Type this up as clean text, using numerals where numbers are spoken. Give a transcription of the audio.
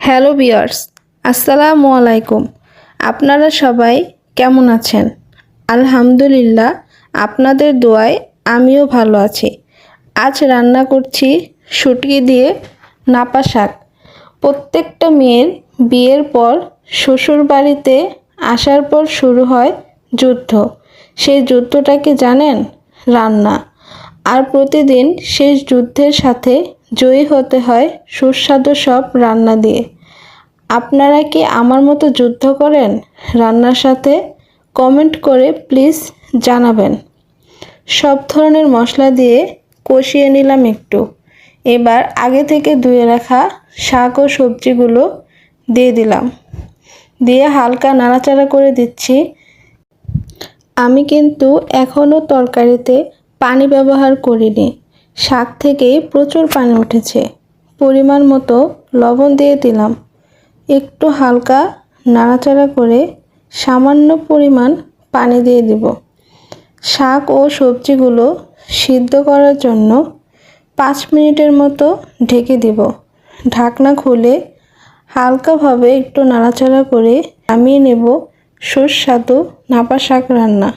Hello viewers, আসসালামু আলাইকুম। আপনারা সবাই কেমন আছেন? আলহামদুলিল্লাহ, আপনাদের দোয়ায় আমিও ভালো আছি। আজ রান্না করছি শুটকি দিয়ে নাপা শাক। প্রত্যেকটা মেয়ের বিয়ের পর শ্বশুর বাড়িতে আসার পর শুরু হয় যুদ্ধ। সেই যুদ্ধটা কি জানেন? রান্না। আর প্রতিদিন শেষ যুদ্ধের সাথে জয়ী হতে হয় সুস্বাদু সব রান্না দিয়ে। আপনারা কি আমার মতো যুদ্ধ করেন রান্নার সাথে? কমেন্ট করে প্লিজ জানাবেন। সব ধরনের মশলা দিয়ে কষিয়ে নিলাম একটু। এবার আগে থেকে ধুয়ে রাখা শাক ও সবজিগুলো দিয়ে দিলাম। দিয়ে হালকা নাড়াচাড়া করে দিচ্ছি। আমি কিন্তু এখনও তরকারিতে পানি ব্যবহার করিনি। শাক থেকেই প্রচুর পানি উঠেছে। পরিমাণ মতো লবণ দিয়ে দিলাম। একটু হালকা নাড়াচাড়া করে সামান্য পরিমাণ পানি দিয়ে দিব। শাক ও সবজিগুলো সিদ্ধ করার জন্য 5 মিনিটের মতো ঢেকে দিব। ঢাকনা খুলে হালকাভাবে একটু নাড়াচাড়া করে নামিয়ে নেব সুস্বাদু নাপা শাক রান্না।